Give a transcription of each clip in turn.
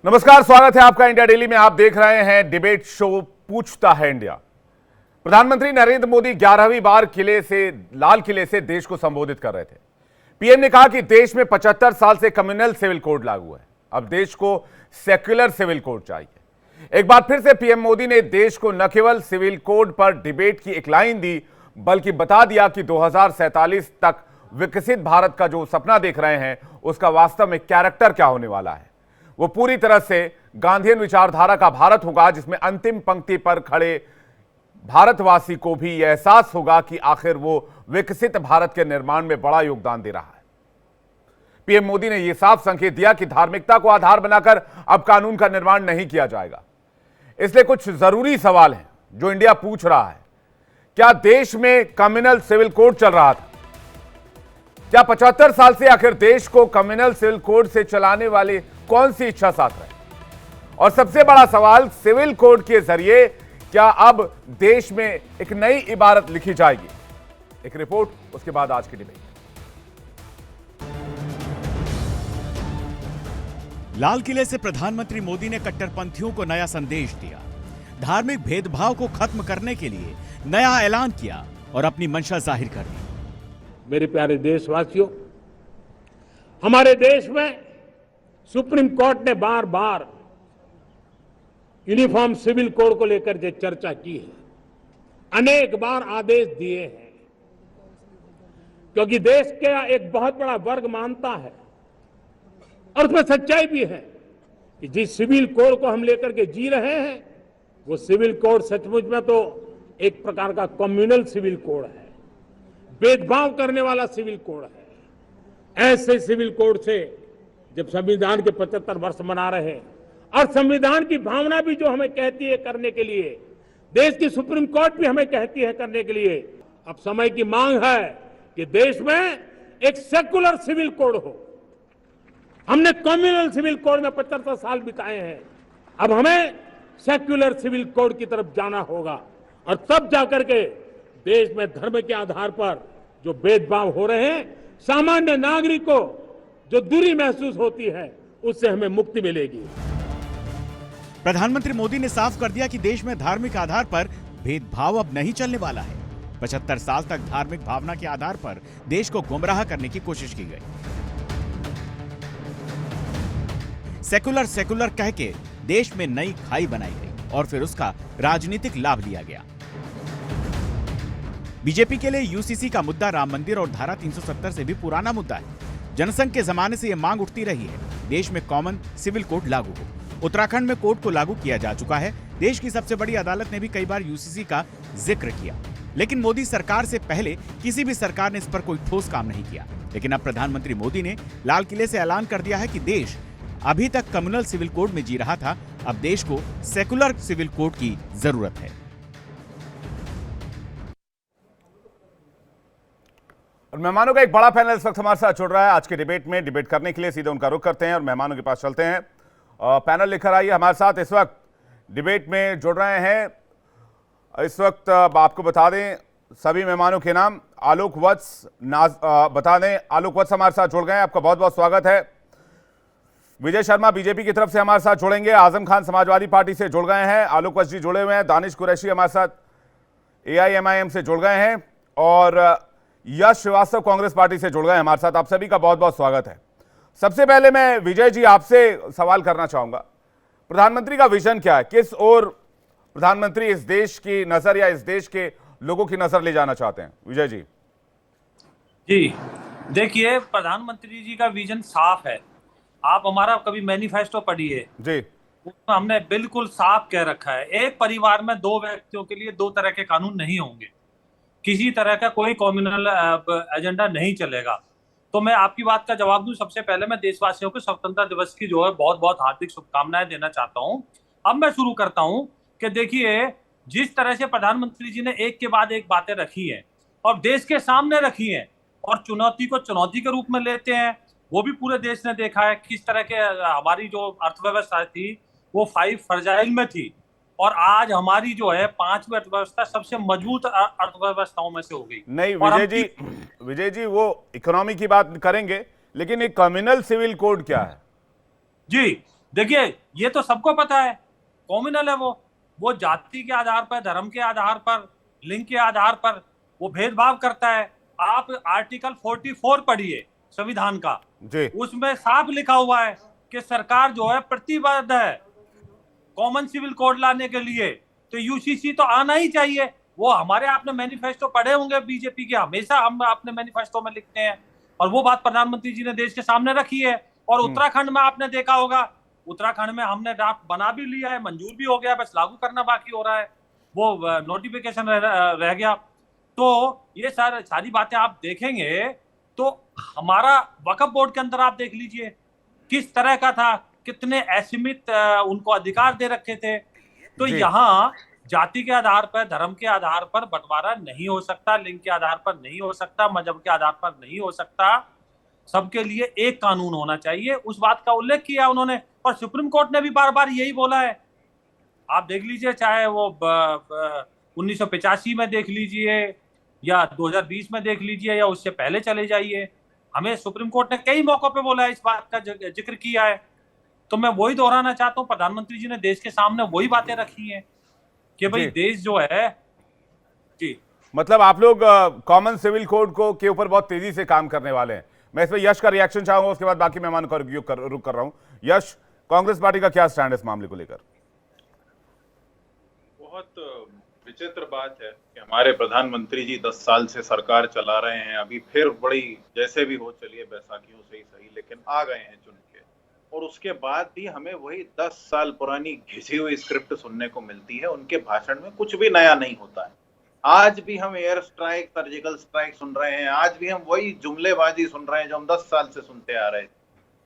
नमस्कार, स्वागत है आपका इंडिया डेली में। आप देख रहे हैं डिबेट शो पूछता है इंडिया। प्रधानमंत्री नरेंद्र मोदी 11वीं बार लाल किले से देश को संबोधित कर रहे थे। पीएम ने कहा कि देश में 75 साल से कम्युनल सिविल कोड लागू है, अब देश को सेक्युलर सिविल कोड चाहिए। एक बार फिर से पीएम मोदी ने देश को न केवल सिविल कोड पर डिबेट की एक लाइन दी, बल्कि बता दिया कि 2047 तक विकसित भारत का जो सपना देख रहे हैं उसका वास्तव में कैरेक्टर क्या होने वाला है। वो पूरी तरह से गांधीयन विचारधारा का भारत होगा, जिसमें अंतिम पंक्ति पर खड़े भारतवासी को भी यह एहसास होगा कि आखिर वो विकसित भारत के निर्माण में बड़ा योगदान दे रहा है। पीएम मोदी ने यह साफ संकेत दिया कि धार्मिकता को आधार बनाकर अब कानून का निर्माण नहीं किया जाएगा। इसलिए कुछ जरूरी सवाल हैं जो इंडिया पूछ रहा है। क्या देश में कम्युनल सिविल कोड चल रहा था? क्या 75 साल से आखिर देश को कम्युनल सिविल कोड से चलाने वाले कौन सी इच्छा साथ रहे? और सबसे बड़ा सवाल, सिविल कोड के जरिए क्या अब देश में एक नई इबारत लिखी जाएगी? एक रिपोर्ट, उसके बाद आज की डिबेट। लाल किले से प्रधानमंत्री मोदी ने कट्टरपंथियों को नया संदेश दिया, धार्मिक भेदभाव को खत्म करने के लिए नया ऐलान किया और अपनी मंशा जाहिर कर दी। मेरे प्यारे देशवासियों, हमारे देश में सुप्रीम कोर्ट ने बार बार यूनिफॉर्म सिविल कोड को लेकर जो चर्चा की है, अनेक बार आदेश दिए हैं, क्योंकि देश का एक बहुत बड़ा वर्ग मानता है और उसमें सच्चाई भी है कि जिस सिविल कोड को हम लेकर के जी रहे हैं वो सिविल कोड सचमुच में तो एक प्रकार का कम्युनल सिविल कोड है, भेदभाव करने वाला सिविल कोड है। ऐसे सिविल कोड से जब संविधान के 75 वर्ष मना रहे हैं और संविधान की भावना भी जो हमें कहती है करने के लिए, देश की सुप्रीम कोर्ट भी हमें कहती है करने के लिए, अब समय की मांग है कि देश में एक सेकुलर सिविल कोड हो। हमने कम्युनल सिविल कोड में 75 साल बिताए हैं, अब हमें सेक्युलर सिविल कोड की तरफ जाना होगा और तब जाकर के देश में धर्म के आधार पर जो भेदभाव हो रहे हैं, सामान्य नागरिक को जो दूरी महसूस होती है, उससे हमें मुक्ति मिलेगी। प्रधानमंत्री मोदी ने साफ कर दिया कि देश में धार्मिक आधार पर भेदभाव अब नहीं चलने वाला है। 75 साल तक धार्मिक भावना के आधार पर देश को गुमराह करने की कोशिश की गई। सेकुलर कह के देश में नई खाई बनाई गई और फिर उसका राजनीतिक लाभ लिया गया। बीजेपी के लिए यूसीसी का मुद्दा राम मंदिर और धारा 370 से भी पुराना मुद्दा है। जनसंघ के जमाने से यह मांग उठती रही है, देश में कॉमन सिविल कोड लागू हो। उत्तराखंड में कोड को लागू किया जा चुका है। देश की सबसे बड़ी अदालत ने भी कई बार यूसीसी का जिक्र किया, लेकिन मोदी सरकार से पहले किसी भी सरकार ने इस पर कोई ठोस काम नहीं किया। लेकिन अब प्रधानमंत्री मोदी ने लाल किले से ऐलान कर दिया है कि देश अभी तक कम्युनल सिविल कोड में जी रहा था, अब देश को सेकुलर सिविल कोड की जरूरत है। और मेहमानों का एक बड़ा पैनल इस वक्त हमारे साथ जुड़ रहा है आज के डिबेट में। डिबेट करने के लिए सीधे उनका रुख करते हैं और मेहमानों के पास चलते हैं। पैनल लेकर आइए हमारे साथ। इस वक्त डिबेट में जुड़ रहे हैं, इस वक्त आपको बता दें सभी मेहमानों के नाम। आलोक वत्स बता दें, आलोक वत्स हमारे साथ जुड़ गए हैं, आपका बहुत बहुत स्वागत है। विजय शर्मा बीजेपी की तरफ से हमारे साथ जुड़ेंगे। आजम खान समाजवादी पार्टी से जुड़ गए हैं, आलोक वत्स जी जुड़े हुए हैं। दानिश कुरैशी हमारे साथ AIMIM से जुड़ गए हैं और यश श्रीवास्तव कांग्रेस पार्टी से जुड़ गए हमारे साथ। आप सभी का बहुत बहुत स्वागत है। सबसे पहले मैं विजय जी आपसे सवाल करना चाहूंगा, प्रधानमंत्री का विजन क्या है? किस ओर प्रधानमंत्री इस देश की नजर या इस देश के लोगों की नजर ले जाना चाहते हैं? विजय जी। जी देखिए, प्रधानमंत्री जी का विजन साफ है। आप हमारा कभी मैनिफेस्टो पढ़िए जी, उसमें हमने बिल्कुल साफ कह रखा है, एक परिवार में 2 व्यक्तियों के लिए 2 तरह के कानून नहीं होंगे, किसी तरह का कोई कम्युनल एजेंडा नहीं चलेगा। तो मैं आपकी बात का जवाब दूं, सबसे पहले मैं देशवासियों को स्वतंत्रता दिवस की जो है बहुत बहुत हार्दिक शुभकामनाएं देना चाहता हूं। अब मैं शुरू करता हूं कि देखिए, जिस तरह से प्रधानमंत्री जी ने एक के बाद एक बातें रखी हैं और देश के सामने रखी हैं और चुनौती को चुनौती के रूप में लेते हैं, वो भी पूरे देश ने देखा है किस तरह के हमारी जो अर्थव्यवस्था थी वो 5 फ्रजाइल में थी और आज हमारी जो है 5वीं अर्थव्यवस्था सबसे मजबूत अर्थव्यवस्थाओं में से हो गई। नहीं विजय जी वो इकोनॉमी की बात करेंगे, लेकिन एक कम्युनल सिविल कोड क्या है? जी देखिए ये तो सबको पता है, कॉम्युनल है वो जाति के आधार पर, धर्म के आधार पर, लिंग के आधार पर वो भेदभाव करता है। आप आर्टिकल 44 पढ़िए संविधान का, उसमें साफ लिखा हुआ है कि सरकार जो है प्रतिबद्ध है कॉमन सिविल कोड लाने के लिए, तो यूसीसी तो आना ही चाहिए। वो हमारे आपने मैनिफेस्टो पढ़े होंगे बीजेपी के, हमेशा हम अपने मैनिफेस्टो में लिखते हैं, और वो बात प्रधानमंत्री जी ने देश के सामने रखी है। और उत्तराखंड में आपने देखा होगा, उत्तराखंड में हमने ड्राफ्ट बना भी लिया है, मंजूर भी हो गया, बस लागू करना बाकी हो रहा है, वो नोटिफिकेशन रह गया। तो ये सारी बातें आप देखेंगे तो हमारा वक्फ बोर्ड के अंदर आप देख लीजिए किस तरह का था, कितने असीमित उनको अधिकार दे रखे थे। तो यहाँ जाति के आधार पर, धर्म के आधार पर बंटवारा नहीं हो सकता, लिंग के आधार पर नहीं हो सकता, मजहब के आधार पर नहीं हो सकता। सबके लिए एक कानून होना चाहिए, उस बात का उल्लेख किया उन्होंने, और सुप्रीम कोर्ट ने भी बार बार यही बोला है। आप देख लीजिए, चाहे वो 1985 में देख लीजिए या 2020 में देख लीजिए या उससे पहले चले जाइए, हमें सुप्रीम कोर्ट ने कई मौकों पे बोला है, इस बात का जिक्र किया है। तो मैं वही दोहराना चाहता हूँ, प्रधानमंत्री जी ने देश के सामने वही बातें रखी हैं कि भाई देश जो है जी, मतलब आप लोग कॉमन सिविल कोड को के ऊपर बहुत तेजी से काम करने वाले हैं। मैं इसमें यश का रिएक्शन चाहूंगा, उसके बाद बाकी मेहमान को रुक कर रहा हूं। यश, कांग्रेस पार्टी का क्या स्टैंड है इस मामले को लेकर? बहुत विचित्र बात है कि हमारे प्रधानमंत्री जी 10 साल से सरकार चला रहे हैं, अभी फिर बड़ी जैसे भी हो चलिए बैसाखियों से ही सही, लेकिन आ गए हैं चुन के, और उसके बाद भी हमें वही 10 साल पुरानी घिसी हुई स्क्रिप्ट सुनने को मिलती है। उनके भाषण में कुछ भी नया नहीं होता है। आज भी हम एयर स्ट्राइक, सर्जिकल स्ट्राइक सुन रहे हैं, आज भी हम वही जुमलेबाजी सुन रहे हैं जो हम 10 साल से सुनते आ रहे हैं।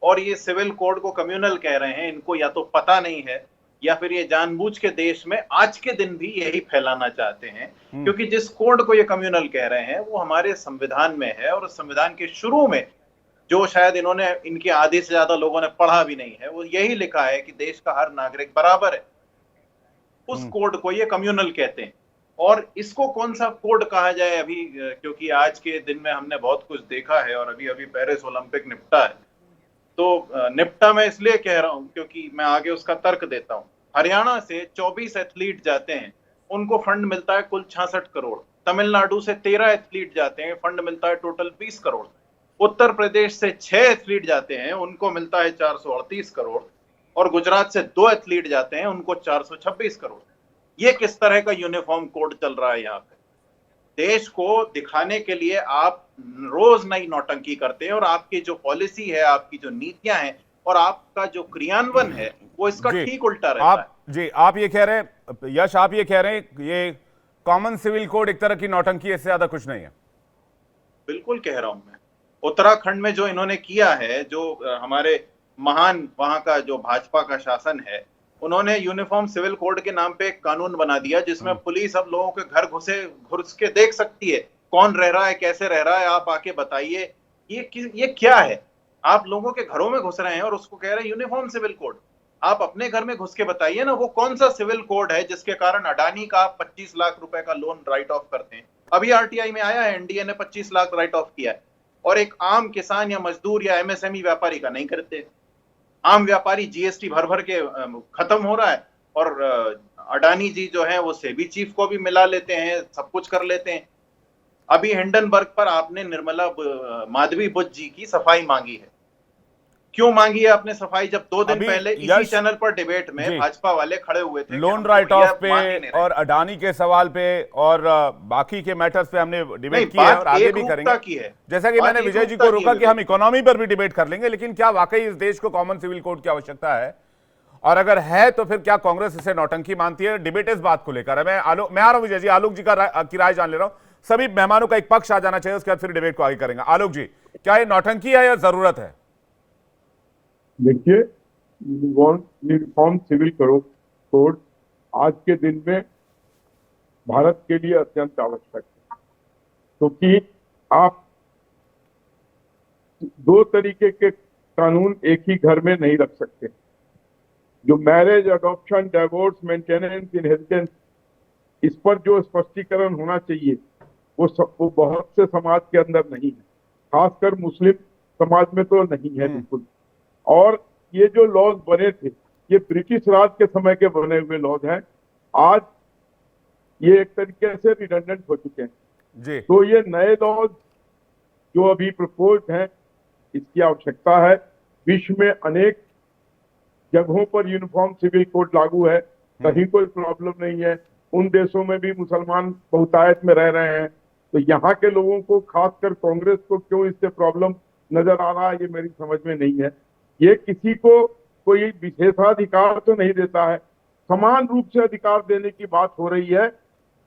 और ये सिविल कोड को कम्युनल कह रहे हैं, इनको या तो पता नहीं है या फिर ये जानबूझ के देश में आज के दिन भी यही फैलाना चाहते हैं, क्योंकि जिस कोड को ये कम्युनल कह रहे हैं वो हमारे संविधान में है, और संविधान के शुरू में जो शायद इन्होंने, इनके आधे से ज्यादा लोगों ने पढ़ा भी नहीं है, वो यही लिखा है कि देश का हर नागरिक बराबर है। उस कोड को ये कम्युनल कहते हैं। और इसको कौन सा कोड कहा जाए अभी, क्योंकि आज के दिन में हमने बहुत कुछ देखा है, और अभी अभी पेरिस ओलंपिक निपटा है, तो निपटा मैं इसलिए कह रहा हूं क्योंकि मैं आगे उसका तर्क देता हूं। हरियाणा से 24 एथलीट जाते हैं, उनको फंड मिलता है कुल 66 करोड़। तमिलनाडु से 13 एथलीट जाते हैं, फंड मिलता है टोटल 20 करोड़। उत्तर प्रदेश से 6 एथलीट जाते हैं, उनको मिलता है 438 करोड़। और गुजरात से 2 एथलीट जाते हैं, उनको 426 करोड़। ये किस तरह का यूनिफॉर्म कोड चल रहा है यहाँ पे? देश को दिखाने के लिए आप रोज नई नौटंकी करते हैं, और आपकी जो पॉलिसी है, आपकी जो नीतियां हैं, और आपका जो क्रियान्वयन है, वो इसका ठीक उल्टा रहता है। जी, आप ये कह रहे हैं, यश, आप ये कह रहे हैं ये कॉमन सिविल कोड एक तरह की नौटंकी, इससे ज्यादा कुछ नहीं है? बिल्कुल कह रहा हूं मैं। उत्तराखंड में जो इन्होंने किया है, जो हमारे महान वहां का जो भाजपा का शासन है, उन्होंने यूनिफॉर्म सिविल कोड के नाम पे एक कानून बना दिया जिसमें पुलिस अब लोगों के घर घुस के देख सकती है कौन रह रहा है, कैसे रह रहा है, आप आके बताइए। ये क्या है? आप लोगों के घरों में घुस रहे हैं और उसको कह रहे हैं यूनिफॉर्म सिविल कोड। आप अपने घर में घुस के बताइए ना, वो कौन सा सिविल कोड है जिसके कारण अडानी का 25 लाख रुपए का लोन राइट ऑफ करते हैं। अभी आरटीआई में आया है, एनडीए ने 25 लाख राइट ऑफ किया है, और एक आम किसान या मजदूर या एमएसएमई व्यापारी का नहीं करते। आम व्यापारी जीएसटी भर भर के खत्म हो रहा है, और अडानी जी जो है वो सेबी चीफ को भी मिला लेते हैं, सब कुछ कर लेते हैं। अभी हिंडनबर्ग पर आपने निर्मला माधवी बुद्ध जी की सफाई मांगी है। क्यों मांगी है आपने सफाई, जब 2 दिन पहले इसी चैनल पर डिबेट में भाजपा वाले खड़े हुए थे लोन राइट ऑफ पे और अडानी के सवाल पे और बाकी के मैटर्स पे हमने डिबेट की है और आगे भी करेंगे। जैसा कि मैंने विजय जी को रोका कि हम इकोनॉमी पर भी डिबेट कर लेंगे, लेकिन क्या वाकई इस देश को कॉमन सिविल कोड की आवश्यकता है, और अगर है तो फिर क्या कांग्रेस इसे नौटंकी मानती है? डिबेट इस बात को लेकर है। मैं आ रहा हूं विजय जी, आलोक जी की राय जान ले रहा हूं। सभी मेहमानों का एक पक्ष आ जाना चाहिए, उसके बाद फिर डिबेट को आगे करेंगे। आलोक जी, क्या ये नौटंकी है या जरूरत है? देखिए, यूनिफॉर्म सिविल कोड आज के दिन में भारत के लिए अत्यंत आवश्यक है, क्योंकि आप 2 तरीके के कानून एक ही घर में नहीं रख सकते। जो marriage, adoption, divorce, maintenance, inheritance, इस पर जो स्पष्टीकरण होना चाहिए वो बहुत से समाज के अंदर नहीं है, खासकर मुस्लिम समाज में तो नहीं है बिल्कुल। और ये जो लॉज बने थे ये ब्रिटिश राज के समय के बने हुए लॉज हैं। आज ये एक तरीके से रिडंडेंट हो चुके हैं जी। तो ये नए लॉज जो अभी प्रपोज हैं, इसकी आवश्यकता है। विश्व में अनेक जगहों पर यूनिफॉर्म सिविल कोड लागू है, कहीं कोई प्रॉब्लम नहीं है। उन देशों में भी मुसलमान बहुतायत में रह रहे हैं, तो यहाँ के लोगों को, खासकर कांग्रेस को, क्यों इससे प्रॉब्लम नजर आ रहा है, ये मेरी समझ में नहीं है। ये किसी को कोई विशेषाधिकार तो नहीं देता है, समान रूप से अधिकार देने की बात हो रही है।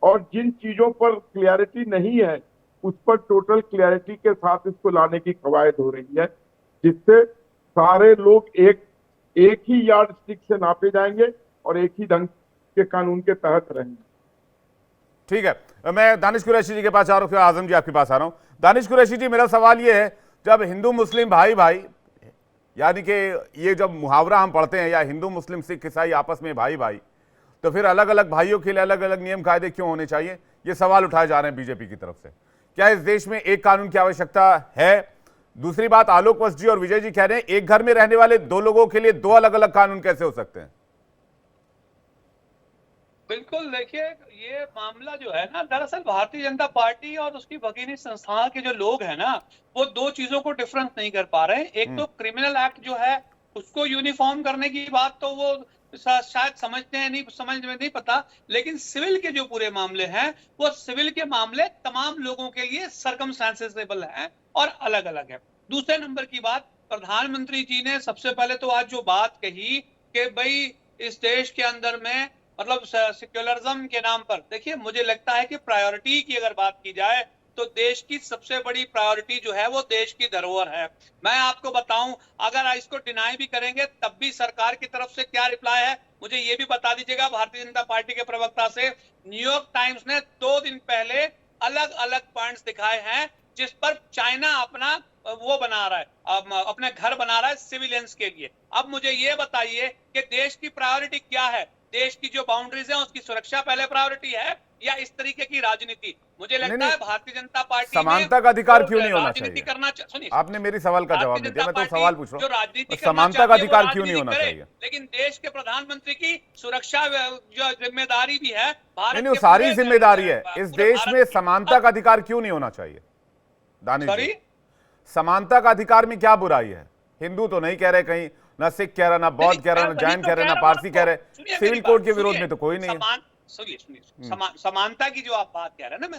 और जिन चीजों पर क्लियरिटी नहीं है, उस पर टोटल क्लियरिटी के साथ इसको लाने की कवायद हो रही है, जिससे सारे लोग एक ही यार्ड स्टिक से नापे जाएंगे और एक ही ढंग के कानून के तहत रहेंगे। ठीक है, मैं दानिश कुरैशी जी के पास आ रहा हूँ, फिर आजम जी आपके पास आ रहा हूँ। दानिश कुरैशी जी, मेरा सवाल ये है, जब हिंदू मुस्लिम भाई भाई, यानी कि ये जब मुहावरा हम पढ़ते हैं, या हिंदू मुस्लिम सिख ईसाई आपस में भाई भाई, तो फिर अलग अलग भाइयों के लिए अलग अलग नियम कायदे क्यों होने चाहिए? ये सवाल उठाए जा रहे हैं बीजेपी की तरफ से। क्या इस देश में एक कानून की आवश्यकता है? दूसरी बात, आलोक वत्स जी और विजय जी कह रहे हैं एक घर में रहने वाले दो लोगों के लिए दो अलग अलग कानून कैसे हो सकते हैं? बिल्कुल, देखिए ये मामला जो है ना, दरअसल भारतीय जनता पार्टी और उसकी भगीनी संस्थान के जो लोग हैं ना, वो दो चीजों को डिफरेंस नहीं कर पा रहे हैं। एक तो क्रिमिनल एक्ट जो है उसको यूनिफॉर्म करने की बात तो वो शायद समझते हैं, नहीं समझ में नहीं पता, लेकिन सिविल के जो पूरे मामले हैं, वो सिविल के मामले तमाम लोगों के लिए सर्कमस्टेंसेबल हैं और अलग अलग है। दूसरे नंबर की बात, प्रधानमंत्री जी ने सबसे पहले तो आज जो बात कही कि भाई इस देश के अंदर में मतलब सेक्युलरिज्म के नाम पर, देखिए मुझे लगता है कि प्रायोरिटी की अगर बात की जाए तो देश की सबसे बड़ी प्रायोरिटी जो है वो देश की धरोहर है। मैं आपको बताऊं, अगर इसको डिनाई भी करेंगे तब भी सरकार की तरफ से क्या रिप्लाई है मुझे ये भी बता दीजिएगा। भारतीय जनता पार्टी के प्रवक्ता से न्यूयॉर्क टाइम्स ने 2 दिन पहले अलग अलग पॉइंट्स दिखाए हैं जिस पर चाइना अपना वो बना रहा है, अपने घर बना रहा है सिविलियंस के लिए। अब मुझे ये बताइए कि देश की प्रायोरिटी क्या है? देश की जो बाउंड्रीज है उसकी सुरक्षा पहले प्रायोरिटी है या इस तरीके की राजनीति? मुझे लगता है भारतीय जनता पार्टी समानता का अधिकार क्यों नहीं होना चाहिए? करना सुनिए, आपने मेरी सवाल का जवाब नहीं दिया, मैं तो सवाल पूछ रहा हूँ, राजनीति समानता का अधिकार क्यों नहीं होना चाहिए? लेकिन देश के प्रधानमंत्री की सुरक्षा जो जिम्मेदारी भी है, भारत नहीं, सारी जिम्मेदारी है। इस देश में समानता का अधिकार क्यों नहीं होना चाहिए? दानिश जी, समानता का अधिकार में क्या बुराई है? हिंदू तो नहीं कह रहे कहीं, ना सिख कह रहा, ना बौद्ध कह रहा, ना जैन कह रहे, ना पारसी कह रहे, सिविल कोड के विरोध में तो कोई नहीं है। सुनिए, समानता की जो आप बात कह रहे हैं ना, मैं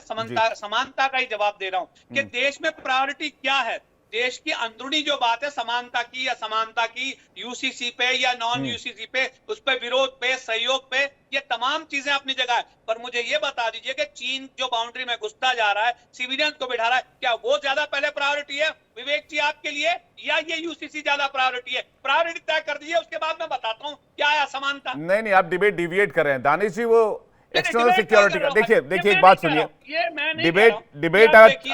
समानता का ही जवाब दे रहा हूं कि देश में प्रायोरिटी क्या है। देश की अंदरूनी जो बात है समानता की या समानता की, यूसीसी पे या नॉन यूसीसी पे, उस पे विरोध पे, सहयोग पे, ये तमाम चीजें अपनी जगह है। पर मुझे ये बता दीजिए कि चीन जो बाउंड्री में घुसता जा रहा है, सिविलियंस को बिठा रहा है, क्या वो ज्यादा पहले प्रायोरिटी है विवेक जी आपके लिए, या ये यूसीसी ज्यादा प्रायोरिटी है? प्रायोरिटी तय कर दीजिए, उसके बाद मैं बताता हूँ क्या है असमानता। नहीं, आप डिबेट डिविएट कर रहे हैं दानिश जी। वो एक्सटर्नल सिक्योरिटी का देखिए एक बात सुनिए,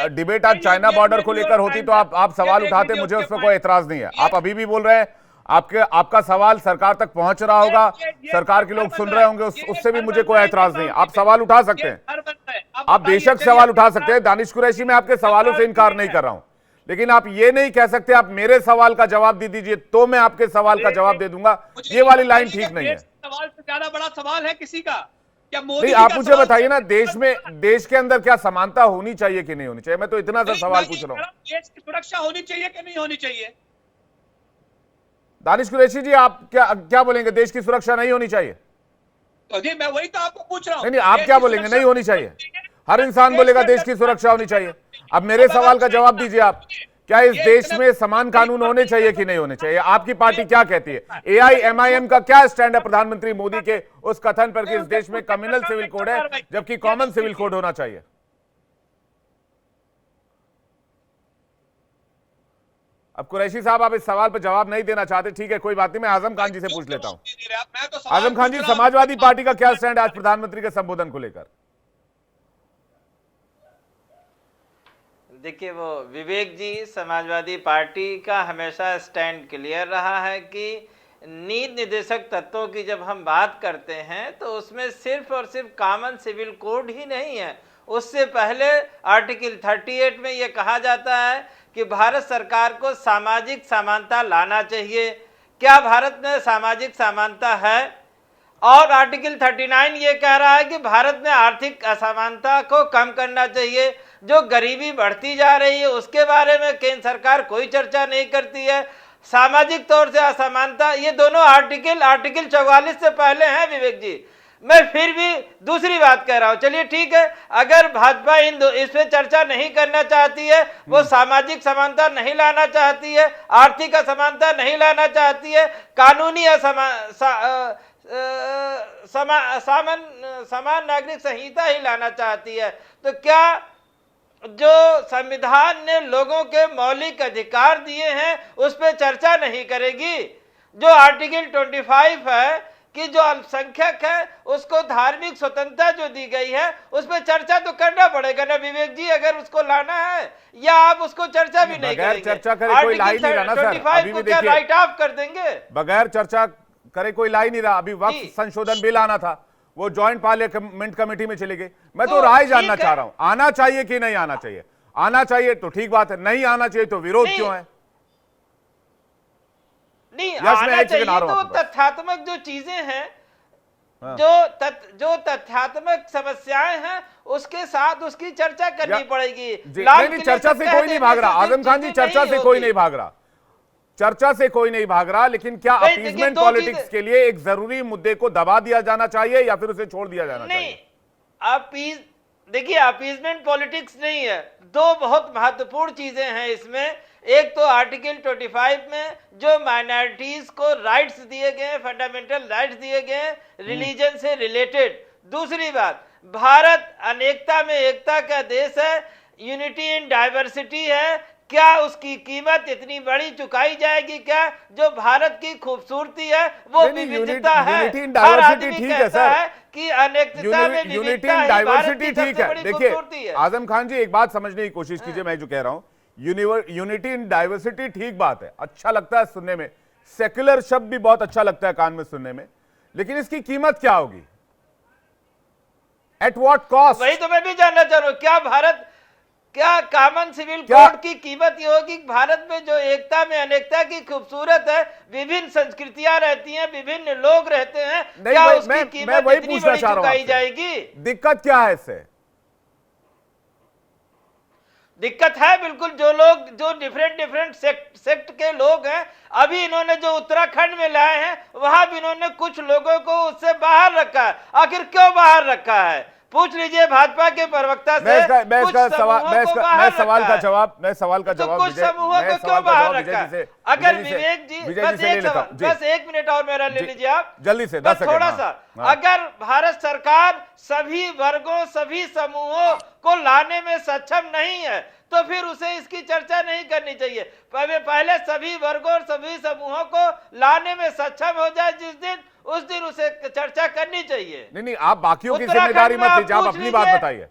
डिबेट आज चाइना बॉर्डर को लेकर होती तो आप सवाल उठाते, मुझे उस पर कोई एतराज नहीं है। आप अभी भी बोल रहे हैं, आपका सवाल सरकार तक पहुंच रहा होगा, सरकार के लोग सुन रहे होंगे, उससे भी मुझे कोई एतराज नहीं है। आप सवाल उठा सकते हैं, आप बेशक सवाल उठा सकते हैं। दानिश कुरैशी, मैं आपके सवालों से इनकार नहीं कर रहा हूं, लेकिन आप ये नहीं कह सकते आप मेरे सवाल का जवाब दे दीजिए तो मैं आपके सवाल का जवाब दे दूंगा। ये वाली लाइन ठीक नहीं है। सवाल से ज्यादा बड़ा सवाल है किसी का? नहीं, आप मुझे बताइए ना, देश के अंदर क्या समानता होनी चाहिए कि नहीं होनी चाहिए? मैं तो इतना सा सवाल पूछ रहा हूँ। देश की सुरक्षा होनी चाहिए कि नहीं होनी चाहिए? दानिश कुरैशी जी, आप क्या बोलेंगे? देश की सुरक्षा नहीं होनी चाहिए? तो जी मैं वही तो आपको पूछ रहा हूँ। नहीं, आप क्या बोलेंगे? नहीं होनी चाहिए? हर इंसान बोलेगा देश की सुरक्षा होनी चाहिए। अब मेरे सवाल का जवाब दीजिए आप, क्या इस देश में समान कानून होने चाहिए कि नहीं होने चाहिए? आपकी पार्टी क्या कहती है? AIMIM का क्या स्टैंड है प्रधानमंत्री मोदी के उस कथन पर कि इस देश में कम्युनल सिविल कोड है जबकि कॉमन सिविल कोड होना चाहिए? अब कुरैशी साहब, आप इस सवाल पर जवाब नहीं देना चाहते, ठीक है, कोई बात नहीं, मैं आजम खान जी से पूछ लेता हूं। आजम खान जी, समाजवादी पार्टी का क्या स्टैंड है आज प्रधानमंत्री के संबोधन को लेकर? देखिए, वो विवेक जी, समाजवादी पार्टी का हमेशा स्टैंड क्लियर रहा है कि नीति निर्देशक तत्वों की जब हम बात करते हैं तो उसमें सिर्फ और सिर्फ कॉमन सिविल कोड ही नहीं है, उससे पहले आर्टिकल 38 में ये कहा जाता है कि भारत सरकार को सामाजिक समानता लाना चाहिए, क्या भारत में सामाजिक समानता है? और आर्टिकल 39 ये कह रहा है कि भारत में आर्थिक असमानता को कम करना चाहिए। जो गरीबी बढ़ती जा रही है उसके बारे में केंद्र सरकार कोई चर्चा नहीं करती है। सामाजिक तौर से असमानता, ये दोनों आर्टिकल 44 से पहले हैं विवेक जी। मैं फिर भी दूसरी बात कह रहा हूं, चलिए ठीक है, अगर भाजपा इस पे चर्चा नहीं करना चाहती है, वो सामाजिक समानता नहीं लाना चाहती है, आर्थिक असमानता नहीं लाना चाहती है, कानूनी समान नागरिक संहिता ही लाना चाहती है, तो क्या जो संविधान ने लोगों के मौलिक अधिकार दिए हैं उस पर चर्चा नहीं करेगी? जो आर्टिकल 25 है कि जो अल्पसंख्यक है उसको धार्मिक स्वतंत्रता जो दी गई है उस पर चर्चा तो करना पड़ेगा ना विवेक जी, अगर उसको लाना है, या आप उसको चर्चा भी नहीं करेंगे? चर्चा करे कोई ला ही नहीं रहा ना सर, अभी भी देखिए राइट ऑफ कर देंगे, बगैर चर्चा करे कोई ला ही नहीं रहा। अभी वक्त संशोधन बिल आना था, वो ज्वाइंट पार्लियामेंट कमेटी में चली गई। मैं तो राय जानना चाह रहा हूं, आना चाहिए कि नहीं आना चाहिए? आना चाहिए तो ठीक बात है, नहीं आना चाहिए तो विरोध क्यों है? नहीं आना चाहिए तो तथ्यात्मक जो चीजें हैं, जो तथ्यात्मक समस्याएं हैं उसके साथ उसकी चर्चा करनी पड़ेगी। नहीं, चर्चा से कोई नहीं भाग रहा आजम खान जी, चर्चा से कोई नहीं भाग रहा, चर्चा से कोई नहीं भाग रहा, लेकिन क्या अपीजमेंट पॉलिटिक्स के लिए एक जरूरी मुद्दे को दबा दिया जाना चाहिए या फिर उसे छोड़ दिया जाना चाहिए? देखिए अपीजमेंट पॉलिटिक्स नहीं है, दो बहुत महत्वपूर्ण चीजें हैं इसमें। एक तो आर्टिकल 25 में जो माइनॉरिटीज को राइट्स दिए गए, फंडामेंटल राइट्स दिए गए रिलीजन से रिलेटेड। दूसरी बात, भारत अनेकता में एकता का देश है, यूनिटी इन डाइवर्सिटी है, क्या उसकी कीमत इतनी बड़ी चुकाई जाएगी क्या? जो भारत की खूबसूरती है वो विविधता है। हर आदमी कहता है कि अनेकता में विविधता ही भारत की सबसे बड़ी खूबसूरती है। आजम खान जी एक बात समझने की कोशिश कीजिए, मैं जो कह रहा हूं, यूनिटी इन डाइवर्सिटी ठीक बात है, अच्छा लगता है सुनने में, सेक्युलर शब्द भी बहुत अच्छा लगता है कान में सुनने में, लेकिन इसकी कीमत क्या होगी? At what cost? वही तो मैं भी जानना चाह रहा हूं। क्या कॉमन सिविल कोड की कीमत ये होगी? भारत में जो एकता में अनेकता की खूबसूरत है, विभिन्न संस्कृतियां रहती हैं, विभिन्न लोग रहते हैं, क्या उसकी कीमत इतनी बड़ी चुकाई जाएगी? दिक्कत क्या है इससे? दिक्कत है बिल्कुल, जो डिफरेंट सेक्ट के लोग हैं, अभी इन्होंने जो उत्तराखंड में लाए हैं वहां भी इन्होंने कुछ लोगों को उससे बाहर रखा है। आखिर क्यों बाहर रखा है? पूछ लीजिए भाजपा के प्रवक्ता से। मैं सवाल का जवाब कुछ समूहों को क्यों बाहर रखा है? अगर विवेक जी बस एक मिनट और मेरा ले लीजिए आप जल्दी से, थोड़ा सा। अगर भारत सरकार सभी वर्गों सभी समूहों को लाने में सक्षम नहीं है तो फिर उसे इसकी चर्चा नहीं करनी चाहिए। पहले सभी वर्गों और सभी समूहों को लाने में सक्षम हो जाए जिस दिन, उस दिन उसे चर्चा करनी चाहिए। नहीं, आप बाकियों की जिम्मेदारी मत लीजिए, आप अपनी बात बताइए।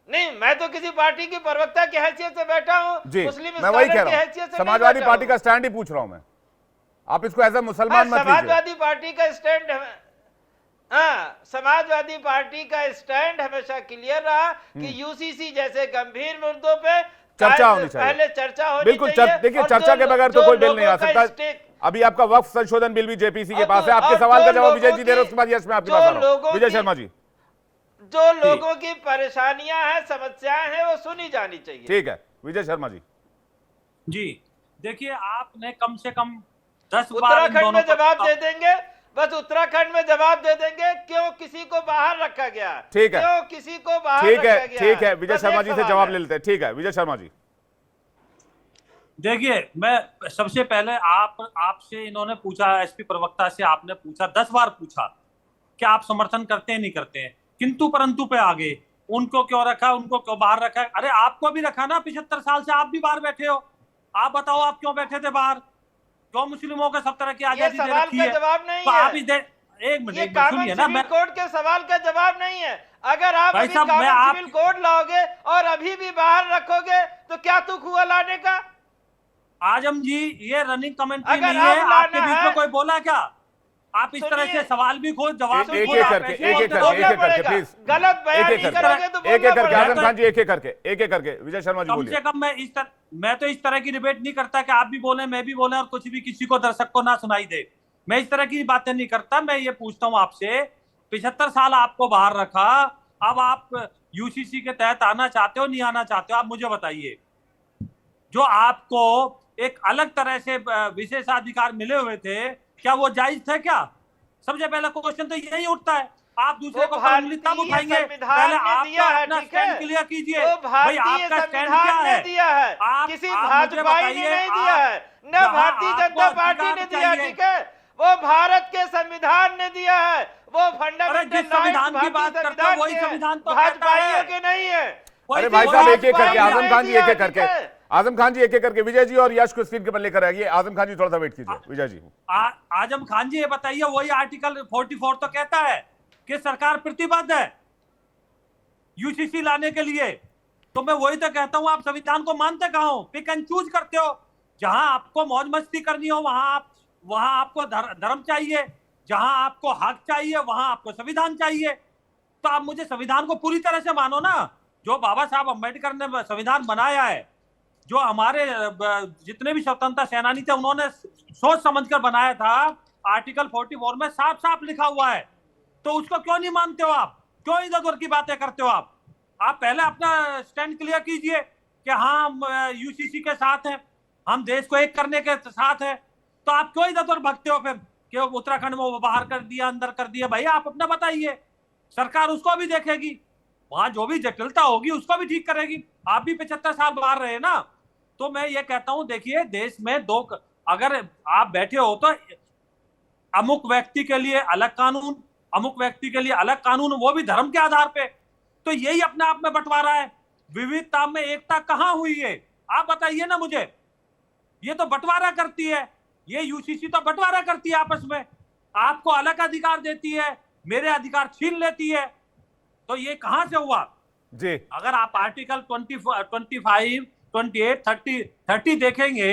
नहीं, मैं तो किसी पार्टी की प्रवक्ता की हैसियत से बैठा हूं, मुस्लिम मैं वही कह रहा हूं, समाजवादी पार्टी का स्टैंड ही पूछ रहा हूं मैं, आप इसको एज ए मुसलमान मत लीजिए। समाजवादी पार्टी का स्टैंड, समाजवादी पार्टी का स्टैंड हमेशा क्लियर रहा कि यूसीसी जैसे गंभीर मुद्दों पे चर्चा होनी चाहिए, पहले चर्चा होनी बिल्कुल। देखिए चर्चा के बगैर तो कोई बिल नहीं आ सकता। अभी आपका वक्फ संशोधन बिल भी जेपीसी के पास है, आपके सवाल का जवाब विजय जी दे रहे हैं, उसके बाद यश मैं आपकी बात कर रहा हूं। विजय शर्मा जी, जो लोगों की परेशानियां हैं, समस्याएं हैं, वो सुनी जानी चाहिए। ठीक है विजय शर्मा जी। जी देखिए, आपने कम से कम 10 बार उत्तराखंड में जवाब दे देंगे, बस उत्तराखंड में जवाब दे देंगे क्यों किसी को बाहर रखा गया। ठीक है, क्यों किसी को बाहर रखा गया। ठीक है विजय शर्मा जी से जवाब ले लेते हैं। ठीक है विजय शर्मा जी। देखिए, मैं सबसे पहले आपसे इन्होंने पूछा, एसपी प्रवक्ता से आपने पूछा, 10 बार पूछा क्या आप समर्थन करते हैं नहीं करते हैं, किंतु परंतु पे आगे उनको क्यों रखा, उनको क्यों बाहर रखा? अरे आपको भी रखा ना, 75 साल से आप भी बाहर बैठे हो, आप बताओ आप क्यों बैठे थे बाहर? क्यों मुस्लिमों को सब तरह की आजादी दे रखी है? जवाब नहीं तो है। आप एक मिनट सुनिए ना, मैं कोड के सवाल का जवाब नहीं है। अगर आप अभी कॉमन सिविल कोड लाओगे और अभी भी बाहर रखोगे तो क्या तुक हुआ लाने का? आजम जी, ये रनिंग कमेंट्री नहीं है, आपके बीच में कोई बोला क्या? आप इस तरह से सवाल भी खोज जवाब भी एक खोज, एक आप करके ऐसे एक एक बोलते करके हो। एक एक करके प्लीज गलत बयान एक नहीं एक करोगे तो करके एक एक करके बोलना आजम खान जी एक एक करके विजय शर्मा जी कम बोलिए। से कम मैं तो इस तरह की डिबेट नहीं करता कि आप भी बोले मैं भी बोले और कुछ भी किसी को दर्शक को ना सुनाई दे। मैं इस तरह की बातें नहीं करता। मैं ये पूछता हूं आपसे, 75 साल आपको बाहर रखा, अब आप यूसीसी के तहत आना चाहते हो नहीं आना चाहते हो, आप मुझे बताइए। जो आपको एक अलग तरह से विशेषाधिकार मिले हुए थे, क्या वो जायज थे क्या? सबसे पहला क्वेश्चन तो यही उठता है। आप दूसरे को पर उंगली तब उठाएंगे, पहले आप तो अपना स्टैंड क्लियर कीजिए। भाई आपका स्टैंड क्या है? दिया है, आप किसी मुझे भाजपाई ने बताइए, नहीं दिया है, न भारतीय जनता पार्टी ने दिया, ठीक है? वो भारत के संविधान ने दिया है, वो फंडामेंटल जिस संविधान की बात करते हो वही संविधान तो कहता भाजपाइयों है। के नहीं है। अरे भाई साहब एक एक करके, भाजपा आजम खान जी ने एक एक दिया, करके, ठीक है? आजम खान जी एक एक करके, विजय जी और यश को स्क्रीन के पर लेकर आइए। आजम खान जी थोड़ा सा वेट कीजिए। विजय जी आजम खान जी ये बताइए, वही आर्टिकल 44 तो कहता है कि सरकार प्रतिबद्ध है यूसीसी लाने के लिए। तो मैं वही तो कहता हूं, आप संविधान को मानते कहां हो? पिक एंड चूज करते हो। जहां आपको मौज मस्ती करनी हो वहां आपको धर्म चाहिए, जहां आपको हक चाहिए वहां आपको संविधान चाहिए। तो आप मुझे संविधान को पूरी तरह से मानो ना। जो बाबा साहब अम्बेडकर ने संविधान बनाया है, जो हमारे जितने भी स्वतंत्रता सेनानी थे उन्होंने सोच समझकर बनाया था, आर्टिकल 44 में साफ साफ लिखा हुआ है। तो उसको क्यों नहीं मानते हो आप? क्यों इधर उधर की बातें करते हो आप? पहले अपना स्टैंड क्लियर कीजिए कि हाँ हम यूसीसी के साथ हैं, हम देश को एक करने के साथ हैं। तो आप क्यों इधर उधर भगते हो फिर कि उत्तराखंड में वो बाहर कर दिया, अंदर कर दिया? भाई आप अपना बताइए, सरकार उसको भी देखेगी, वहां जो भी जटिलता होगी उसको भी ठीक करेगी। आप भी 75 साल बाहर रहे ना। तो मैं ये कहता हूं, देखिए देश में अगर आप बैठे हो तो अमुक व्यक्ति के लिए अलग कानून, अमुक व्यक्ति के लिए अलग कानून, वो भी धर्म के आधार पे। तो यही अपने आप में बंटवारा है। विविधता में एकता कहां हुई है? आप बताइए ना मुझे। ये तो बंटवारा करती है, ये यूसीसी तो बंटवारा करती है आपस में। आपको अलग अधिकार देती है, मेरे अधिकार छीन लेती है। तो ये कहां से हुआ जी? अगर आप आर्टिकल 25, 28, 30 देखेंगे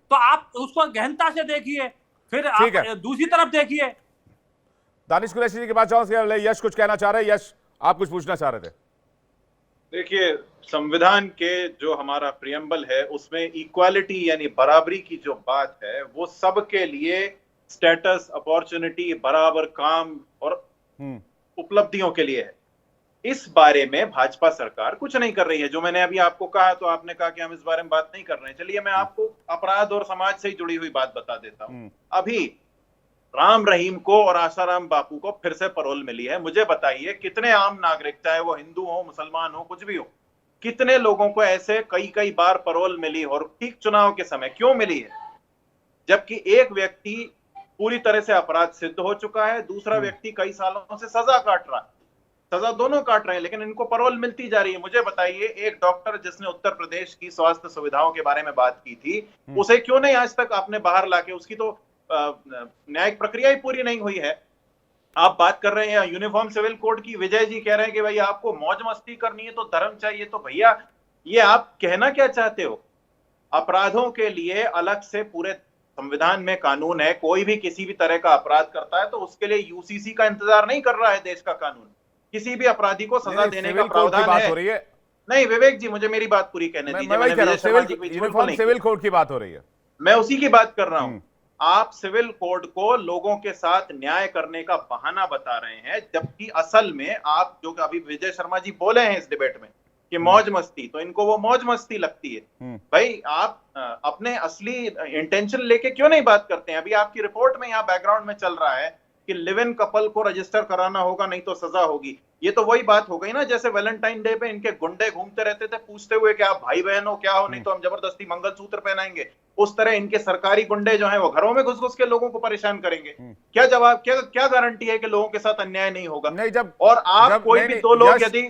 तो आप उसको गहनता से देखिए, फिर आप दूसरी तरफ देखिए। दानिश कुरैशी जी के पास जाओ। यश कुछ कहना चाह रहे हैं। यश आप कुछ पूछना चाह रहे थे। देखिए, संविधान के जो हमारा प्रियम्बल है उसमें इक्वालिटी यानी बराबरी की जो बात है वो सबके लिए स्टेटस, अपॉर्चुनिटी, बराबर काम और उपलब्धियों के लिए है। इस बारे में भाजपा सरकार कुछ नहीं कर रही है। जो मैंने अभी आपको कहा तो आपने कहा कि हम इस बारे में बात नहीं कर रहे हैं। चलिए मैं आपको अपराध और समाज से जुड़ी हुई बात बता देता हूं। अभी राम रहीम को और आसाराम बापू को फिर से पैरोल मिली है। मुझे बताइए कितने आम नागरिक, चाहे वो हिंदू हो, मुसलमान हो, कुछ भी हो, कितने लोगों को ऐसे कई बार पैरोल मिली और ठीक चुनाव के समय क्यों मिली है? जबकि एक व्यक्ति पूरी तरह से अपराध सिद्ध हो चुका है, दूसरा व्यक्ति कई सालों से सजा काट रहा है, सजा दोनों काट रहे हैं, लेकिन इनको पैरोल मिलती जा रही है। मुझे बताइए एक डॉक्टर जिसने उत्तर प्रदेश की स्वास्थ्य सुविधाओं के बारे में बात की थी, उसे क्यों नहीं आज तक आपने बाहर लाके, उसकी तो न्यायिक प्रक्रिया ही पूरी नहीं हुई है। आप बात कर रहे हैं यूनिफॉर्म सिविल कोड की, विजय जी कह रहे हैं कि भाई आपको मौज मस्ती करनी है तो धर्म चाहिए। तो भैया ये आप कहना क्या चाहते हो? अपराधों के लिए अलग से पूरे संविधान में कानून है। कोई भी किसी भी तरह का अपराध करता है तो उसके लिए यूसीसी का इंतजार नहीं कर रहा है देश का कानून। किसी भी अपराधी को सजा देने का प्रावधान है। नहीं विवेक जी, मुझे मेरी बात पूरी कहने दीजिए। यूनिफॉर्म सिविल कोड की बात हो रही है, मैं उसी की बात कर रहा हूं। आप सिविल कोड को लोगों के साथ न्याय करने का बहाना बता रहे हैं, जबकि असल में आप जो अभी विजय शर्मा जी बोले हैं इस डिबेट में कि मौज मस्ती, तो इनको वो मौज मस्ती लगती है। भाई आप अपने असली इंटेंशन लेके क्यों नहीं बात करते हैं? अभी आपकी रिपोर्ट में यहाँ बैकग्राउंड में चल रहा है कि लिव इन कपल को रजिस्टर कराना होगा, नहीं तो सजा होगी। ये तो वही बात हो गई ना, जैसे वैलेंटाइन डे पे इनके गुंडे घूमते रहते थे पूछते हुए कि आप भाई बहन हो क्या हो, नहीं तो हम जबरदस्ती मंगलसूत्र पहनाएंगे। उस तरह इनके सरकारी गुंडे जो हैं वो घरों में घुस घुस के लोगों को परेशान करेंगे। क्या जवाब, क्या गारंटी है कि लोगों के साथ अन्याय नहीं होगा? नहीं, जब और आप कोई भी दो लोग यदि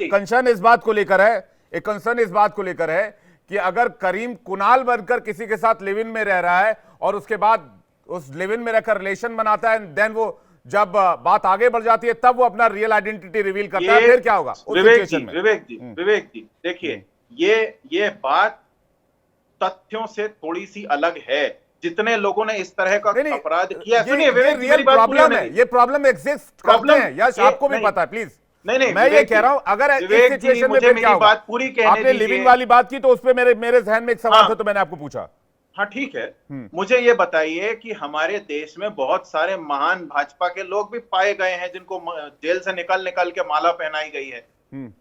कंसर्न इस बात को लेकर है, एक कंसर्न इस बात को लेकर है कि अगर करीम कुणाल बनकर किसी के साथ लिव इन में रह रहा है और उसके बाद उस लिव इन में रहकर रिलेशन बनाता है, देन वो जब बात आगे बढ़ जाती है तब वो अपना रियल आइडेंटिटी रिवील करता है, फिर क्या होगा? विवेक जी देखिए, ये बात तथ्यों से थोड़ी सी अलग है। जितने लोगों ने इस तरह का नहीं, अपराध किया, ये सुनिए विवेक जी, रियल मेरी बात पूरी प्रॉब्लम होने है, दीजिए। ये प्रॉब्लम एग्जिस्ट करते हैं यश, आपको भी पता है, प्लीज। नहीं, मैं ये विवेक कह जी, रहा हूं, अगर इस विवेक जी, सिचुएशन में मुझे फिर मेरी क्या होगा? बात पूरी कहने आपने दीजिए। लिविंग वाली बात की तो उस पे मेरे जहन में एक सवाल हाँ। था, तो मैंने आपको पूछा। हाँ ठीक है, मुझे ये बताइए कि हमारे देश में बहुत सारे महान भाजपा के लोग भी पाए गए हैं जिनको जेल से निकाल निकाल के माला पहनाई गई है।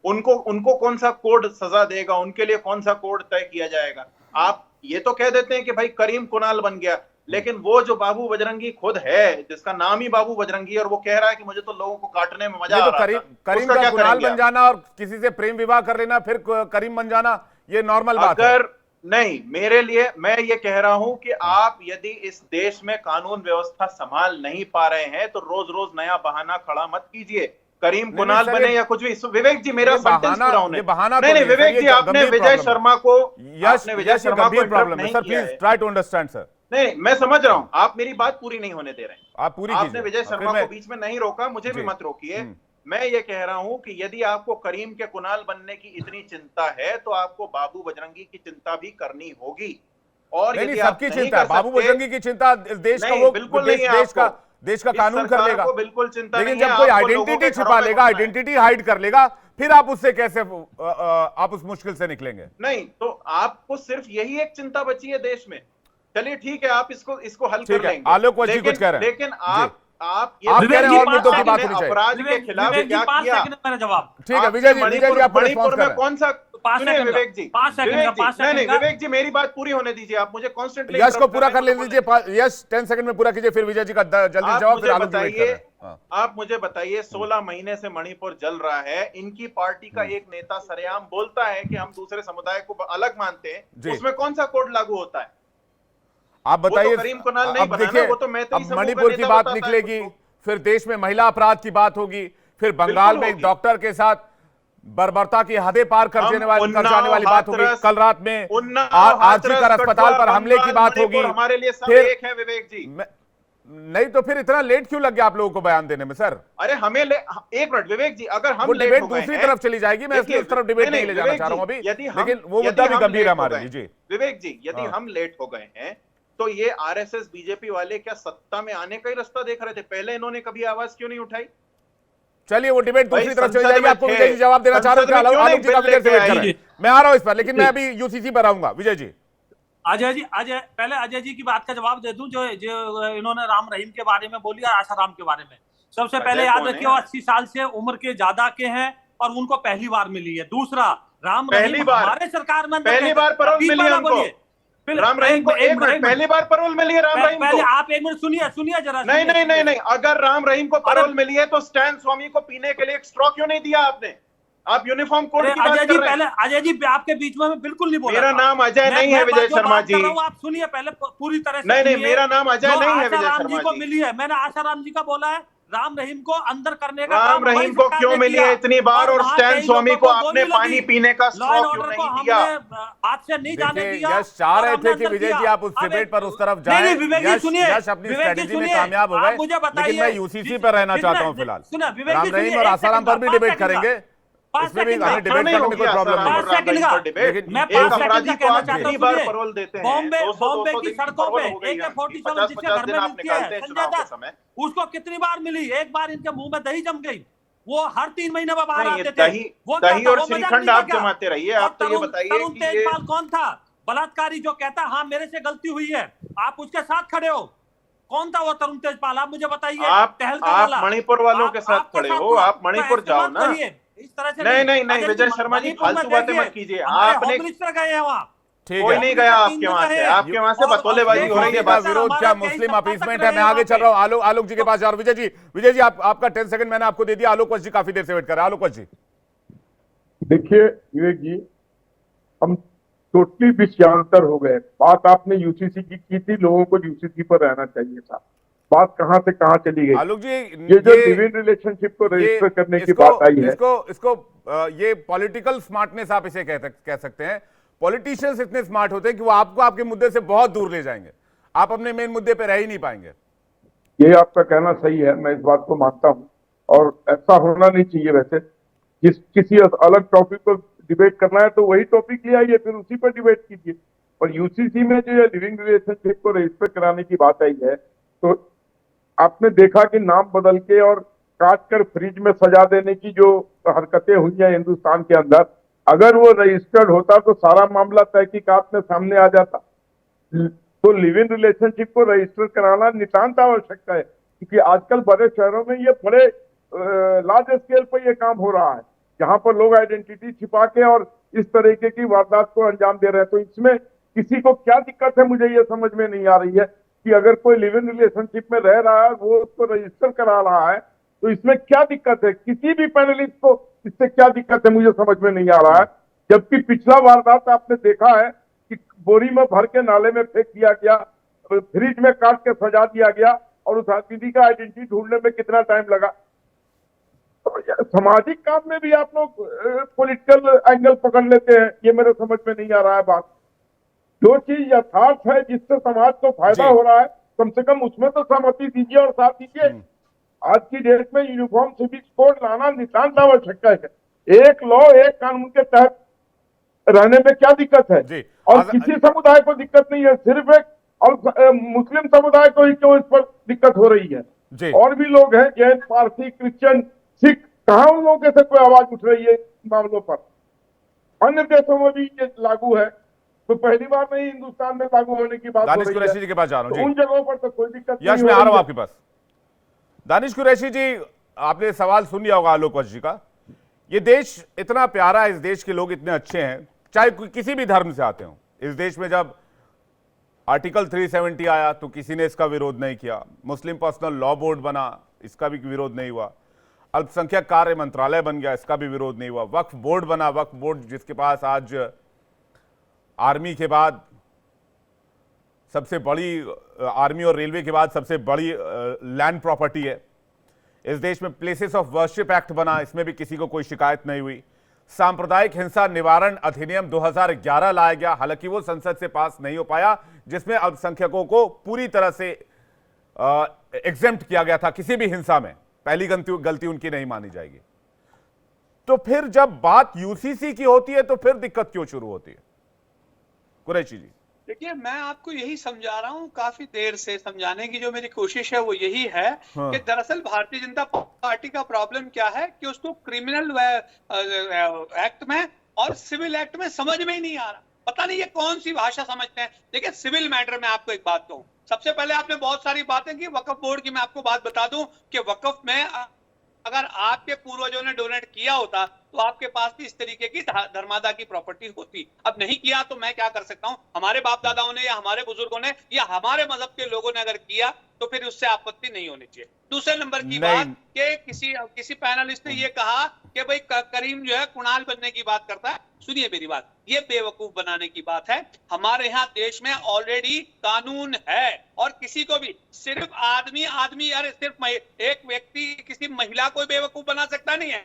उनको कौन सा कोड सजा देगा, उनके लिए कौन सा कोड तय किया जाएगा? आप ये तो कह देते हैं कि भाई करीम कुणाल बन गया, लेकिन वो जो बाबू बजरंगी खुद है, जिसका नाम ही बाबू बजरंगी है, और वो कह रहा है कि मुझे तो लोगों को काटने में मजा आ रहा था, करीम उसका का क्या कुणाल करेंगे बन आप? जाना और किसी से प्रेम विवाह कर लेना फिर करीम बन जाना, ये नॉर्मल बात है। अगर नहीं, मेरे लिए मैं ये कह रहा हूं कि आप यदि इस देश में कानून व्यवस्था संभाल नहीं पा रहे हैं तो रोज रोज नया बहाना खड़ा मत कीजिए। करीम कुणाल बने या कुछ भी। विवेक जी, मेरा सेंटेंस पूरा होने। नहीं, विवेक जी, आपने विजय शर्मा को इंटरप्ट नहीं किया है। Try to understand sir. नहीं, मैं समझ रहा हूं, आप मेरी बात पूरी नहीं होने दे रहे हैं। आप पूरी आपने विजय शर्मा को बीच में नहीं रोका, मुझे भी मत रोकिए। मैं ये कह रहा हूं कि यदि आपको करीम के कुणाल बनने की इतनी चिंता है तो आपको बाबू बजरंगी की चिंता भी करनी होगी। और यदि सबकी चिंता है, बाबू बजरंगी की चिंता देश का, वो बिल्कुल नहीं, देश का कानून कर लेगा, बिल्कुल चिंता लेकिन नहीं है। जब कोई आपको लोगों आइडेंटिटी के छिपा घरों में लेगा, घुसना है। आइडेंटिटी हाइड कर लेगा, फिर आप उससे कैसे आप उस मुश्किल से निकलेंगे? नहीं, तो आपको सिर्फ यही एक चिंता बची है देश में। चलिए ठीक है, आप इसको हल कर लेंगे। आलोक वजी कुछ कह रहे हैं, लेकिन आप कह रहे हैं और मुद्दों की बात होनी चाहिए। अपराध के खिलाफ क्या किया? मेरा जवाब ठीक है विजय जी, आप मणिपुर में कौन सा? सुनिए विवेक जी, 5 सेकंड का नहीं, विवेक जी, मेरी बात पूरी होने दीजिए। आप मुझे कॉन्स्टेंटली यश को पूरा कर ले दीजिए, यश 10 सेकंड में पूरा कीजिए, फिर विजय जी का जल्दी जवाब, फिर आलोक जी वेट कर रहे हैं। आप मुझे बताइए, 16 महीने से मणिपुर जल रहा है, इनकी पार्टी का एक नेता सरेआम बोलता है कि हम दूसरे समुदाय को अलग मानते हैं, उसमें कौन सा कोड लागू होता है? आप बताइए। करीम कुणाल नहीं बना ना, वो तो मैत्री समूह का मणिपुर की नेता बात बताता है निकलेगी, उसको। फिर देश में महिला अपराध की बात होगी, फिर बंगाल में एक डॉक्टर के साथ बर्बरता की हदें पार कर जाने वाली बात होगी, कल रात में आरजीकर अस्पताल पर हमले की बात होगी। हमारे लिए सब एक है विवेक जी। नहीं तो फिर इतना लेट क्यों लग गया आप लोगों को बयान देने में सर? अरे हमें एक मिनट विवेक जी, अगर हम डिबेट दूसरी तरफ चली जाएगी, मैं उस तरफ डिबेट नहीं ले जाना चाह रहा हूं अभी, लेकिन वो मुद्दा भी गंभीर है हमारे लिए। जी विवेक जी, यदि हम लेट हो गए हैं तो ये आरएसएस बीजेपी वाले क्या सत्ता में आने का ही रास्ता देख रहे थे? पहले इन्होंने कभी आवाज क्यों नहीं उठाई? चलिए वो डिबेट दूसरी तरफ चली जाएगी। आपको विजय जी जवाब देना चाह रहे हैं, आलोक जी काफी देर से वेट कर रहे हैं, मैं आ रहा हूं इस पर, लेकिन मैं अभी यूसीसी पर आऊंगा। विजय जी, पहले अजय जी की बात का जवाब दे दूं, जो इन्होंने राम रहीम के बारे में बोली और आसाराम के बारे में। सबसे पहले याद रखिए, वो 80 साल से उम्र के ज्यादा के हैं और उनको पहली बार मिली है। दूसरा, राम रहीम हमारे सरकार में पहली बार पैरोल मिली हमको। राम रहीम को एक मिनट, पहली बार पैरोल मिली है राम रहीम को। आप एक मिनट सुनिए जरा। नहीं, अगर राम रहीम को पैरोल मिली है तो स्टैन स्वामी को पीने के लिए एक स्ट्रॉ क्यों नहीं दिया आपने? आप यूनिफॉर्म कोड की बात कर रहे हैं। अजय जी, आपके बीच में मैं बिल्कुल नहीं बोला। मेरा नाम अजय नहीं है विजय शर्मा जी। आप सुनिए पहले पूरी तरह से। नहीं, मेरा नाम अजय नहीं है विजय शर्मा को मिली है, मैंने आसाराम जी का बोला है। राम रहीम को अंदर करने का राम रहीम को क्यों मिली है इतनी बार, और स्टैन स्वामी को आपने पानी पीने का स्ट्रॉ क्यों नहीं दिया? हाथ से नहीं जाने दिया। यश चाह रहे थे कि विजय जी आप उस डिबेट पर उस तरफ जाएं। यश अपनी स्ट्रेटेजी में कामयाब हो गए, लेकिन मैं यूसीसी पर रहना चाहता हूं फिलहाल। राम रहीम और आसाराम पर भी डिबेट करेंगे, इसमें भी हमें डिबेट करने में कोई प्रॉब्लम नहीं है। मैं 5 सेकंड का कहना चाहता हूं। बार पैरोल देते हैं, बॉम्बे की सड़कों पे AK-47 जिसके घर में मिलती है, संजय दत्त, उसको कितनी बार मिली? एक बार इनके मुंह में दही जम गई, वो हर 3 महीने में बाहर आते थे। दही और श्रीखंड आप जमाते रहिए। आप तो ये बताइए तरुण तेजपाल कौन था बलात्कारी जो कहता हाँ मेरे से गलती हुई है, आप उसके साथ खड़े हो? कौन था वो तरुण तेजपाल? आप मुझे बताइए। आप मणिपुर वालों के साथ खड़े हो, आप मणिपुर जाओ ना। इस तरह से नहीं, विजय शर्मा जी फालतू बातें मत कीजिए। आपने गए हैं वहाँ, कोई नहीं गया आपके वहां से, आपके वहां से बतौलेबाजी हो रही है। विरोध क्या मुस्लिम अपीसमेंट है? मैं आगे चल रहा हूँ आलोक जी के पास जा रहा हूँ। विजय जी आपका 10 सेकंड मैंने आपको दे दिया। आलोक वश जी काफी देर से वेट कर रहे हैं। आलोक वश जी, देखिए विवेक जी, हम टोटली विषयांतर हो गए। बात आपने यूसीसी की थी, लोगों को यूसीसी पर रहना चाहिए था। बात कहां से कहां चली गई? आलोक जी, ये जो लिव-इन रिलेशनशिप को रजिस्टर करने की बात आई है, इसको ये पॉलिटिकल स्मार्टनेस आप इसे कह सकते हैं। पॉलिटिशियंस इतने स्मार्ट होते हैं कि वो आपको आपके मुद्दे से बहुत दूर ले जाएंगे, आप अपने मेन मुद्दे पे रह ही नहीं पाएंगे। ये आपका कहना सही है, मैं इस बात को मानता हूं, और ऐसा होना नहीं चाहिए। वैसे किसी अलग टॉपिक पर डिबेट करना है तो वही टॉपिक ले आइए, फिर उसी पर डिबेट कीजिए। और यूसीसी में जो ये लिविंग रिलेशनशिप को रजिस्टर कराने की बात आई है, तो आपने देखा कि नाम बदल के और काट कर फ्रिज में सजा देने की जो हरकतें हुई हैं हिंदुस्तान के अंदर, अगर वो रजिस्टर्ड होता तो सारा मामला तहकीकात में सामने आ जाता। तो लिव इन रिलेशनशिप को रजिस्टर कराना नितांत आवश्यकता है, क्योंकि आजकल बड़े शहरों में ये बड़े लार्ज स्केल पर ये काम हो रहा है, जहां पर लोग आइडेंटिटी छिपा के और इस तरीके की वारदात को अंजाम दे रहे हैं। तो इसमें किसी को क्या दिक्कत है, मुझे ये समझ में नहीं आ रही है कि अगर कोई लिव इन रिलेशनशिप में रह रहा है, वो उसको रजिस्टर करा रहा है, तो इसमें क्या दिक्कत है? किसी भी पैनलिस्ट को इससे क्या दिक्कत है, मुझे समझ में नहीं आ रहा है। जबकि पिछला वारदात आपने देखा है कि बोरी में भर के नाले में फेंक दिया गया, फ्रिज में काट के सजा दिया गया, और उस दीदी का आइडेंटिटी ढूंढने में कितना टाइम लगा। तो सामाजिक काम में भी आप लोग पॉलिटिकल एंगल पकड़ लेते हैं, ये मेरे समझ में नहीं आ रहा है बात। जो चीज यथार्थ है, जिससे समाज को फायदा हो रहा है, कम से कम उसमें तो सहमति दीजिए और साथ दीजिए। आज की डेट में यूनिफॉर्म सिविक कोड लाना नितांत आवश्यक है। एक लॉ एक कानून के तहत रहने में क्या दिक्कत है? और किसी समुदाय को दिक्कत नहीं है, सिर्फ एक और मुस्लिम समुदाय को ही क्यों इस पर दिक्कत हो रही है? और भी लोग हैं, जैन, पारसी, क्रिश्चियन, सिख, कहां उन लोगों से कोई आवाज उठ रही है इन मामलों पर? अन्य देशों में भी ये लागू है, तो पहली बार नहीं हिंदुस्तान में लागू होने की बात हो रही है। कुरैशी जी के पास जा रहा हूं, उन जगहों पर तो कोई दिक्कत नहीं। यश, मैं आ रहा हूं आपके पास। दानिश कुरैशी जी, आपने सवाल सुन लिया होगा आलोक वत्स जी का। ये देश इतना प्यारा है, इस देश के लोग इतने अच्छे हैं, चाहे किसी भी धर्म से आते हो। इस देश में जब आर्टिकल 370 आया तो किसी ने इसका विरोध नहीं किया। मुस्लिम पर्सनल लॉ बोर्ड बना, इसका भी विरोध नहीं हुआ। अल्पसंख्यक कार्य मंत्रालय बन गया, इसका भी विरोध नहीं हुआ। वक्फ बोर्ड बना, वक्फ बोर्ड जिसके पास आज आर्मी के बाद सबसे बड़ी, आर्मी और रेलवे के बाद सबसे बड़ी लैंड प्रॉपर्टी है इस देश में। प्लेसेस ऑफ वर्शिप एक्ट बना, इसमें भी किसी को कोई शिकायत नहीं हुई। सांप्रदायिक हिंसा निवारण अधिनियम 2011 लाया गया, हालांकि वो संसद से पास नहीं हो पाया, जिसमें अल्पसंख्यकों को पूरी तरह से एग्जेम्प्ट किया गया था। किसी भी हिंसा में पहली गलती उनकी नहीं मानी जाएगी। तो फिर जब बात यूसीसी की होती है तो फिर दिक्कत क्यों शुरू होती है? कुरैशी जी, देखिए, मैं आपको यही समझा रहा हूं, काफी देर से समझाने की जो मेरी कोशिश है वो यही है कि दरअसल भारतीय जनता पार्टी का प्रॉब्लम क्या है कि उसको क्रिमिनल एक्ट में और सिविल एक्ट में समझ में ही नहीं आ रहा। पता नहीं ये कौन सी भाषा समझते हैं। देखिए, सिविल मैटर में आपको एक बात कहूं, सबसे पहले आपने बहुत सारी बातें की वक्फ बोर्ड की। मैं आपको बात बता दूं कि वक्फ में अगर आपके पूर्वजों ने डोनेट किया होता तो आपके पास भी इस तरीके की धर्मादा की प्रॉपर्टी होती। अब नहीं किया तो मैं क्या कर सकता हूं? हमारे बाप दादाओं ने या हमारे बुजुर्गों ने या हमारे मजहब के लोगों ने अगर किया तो फिर उससे आपत्ति नहीं होनी चाहिए। दूसरे नंबर की बात कि किसी पैनलिस्ट ने ये कहा कि भाई करीम जो है कुणाल बनने की बात करता है। सुनिए मेरी बात, ये बेवकूफ बनाने की बात है। हमारे यहाँ देश में ऑलरेडी कानून है और किसी को भी सिर्फ आदमी अरे सिर्फ एक व्यक्ति किसी महिला को बेवकूफ बना सकता नहीं है।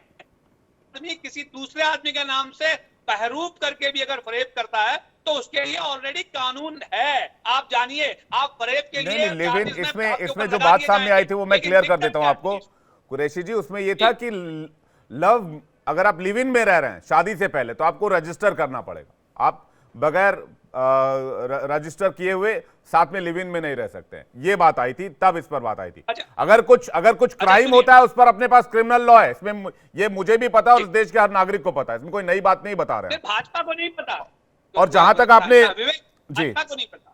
आदमी किसी दूसरे आदमी के नाम से बहरूप करके भी अगर फरेब करता है तो उसके लिए ऑलरेडी कानून है। आप जानिए, आप फरेब के लिए इसमें जो बात सामने आई थी वो मैं क्लियर कर देता हूं आपको कुरैशी जी। उसमें ये था कि लव, अगर आप लिव इन में रह रहे हैं शादी से पहले तो आपको रजिस्टर करना पड़ेगा। आप बगैर रजिस्टर किए हुए साथ में लिव इन में नहीं रह सकते हैं। ये बात आई थी, तब इस पर बात आई थी। अगर कुछ क्राइम होता है उस पर अपने पास क्रिमिनल लॉ है। इसमें ये मुझे भी पता और इस देश के हर नागरिक को पता है, इसमें कोई नई बात नहीं बता रहे हैं। भाजपा को नहीं पता और जहां तक आपने जी को नहीं पता।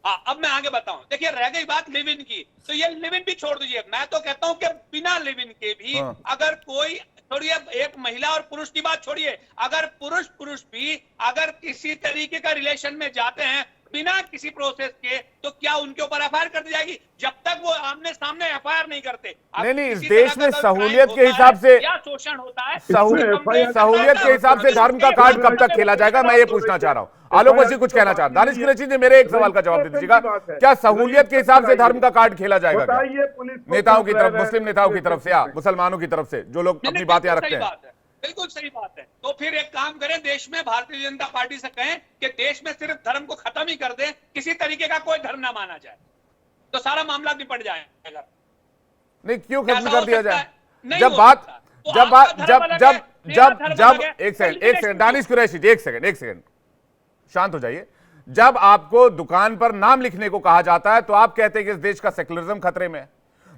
हाँ, अब मैं आगे बताऊं। देखिए, रह गई बात लिव इन की, तो ये लिव इन भी छोड़ दीजिए। मैं तो कहता हूं कि बिना लिव इन के भी अगर कोई, छोड़िए एक महिला और पुरुष की बात छोड़िए, अगर पुरुष भी अगर किसी तरीके का रिलेशन में जाते हैं बिना किसी प्रोसेस के, तो क्या उनके ऊपर एफआईआर कर दी जाएगी? जब तक वो आमने सामने एफआईआर नहीं करते। नहीं, इस देश में सहूलियत के हिसाब से क्या शोषण होता है, सहूलियत के हिसाब से धर्म का कार्ड कब तक खेला जाएगा, मैं ये पूछना चाह रहा हूं। आलोक वत्स जी कुछ कहना चाह रहे हैं। दानिश कुरैशी जी, मेरे एक सवाल का जवाब दे दीजिएगा, क्या सहूलियत के हिसाब से धर्म का कार्ड खेला जाएगा नेताओं की तरफ, मुस्लिम नेताओं की तरफ से या मुसलमानों की तरफ से, जो लोग अपनी बात यहाँ रखते हैं? बिल्कुल सही बात है। तो फिर एक काम करें, देश में भारतीय जनता पार्टी से कहें कि देश में सिर्फ धर्म को खत्म ही कर दें, किसी तरीके का कोई धर्म ना माना जाए, तो सारा मामला निपट जाएगा। नहीं, क्यों खत्म कर दिया जाए? एक सेकंड दानिश कुरैशी जी, एक सेकंड। शांत हो जाइए। जब आपको दुकान पर नाम लिखने को कहा जाता है तो आप कहते हैं कि इस देश का सेक्युलरिज्म खतरे में है।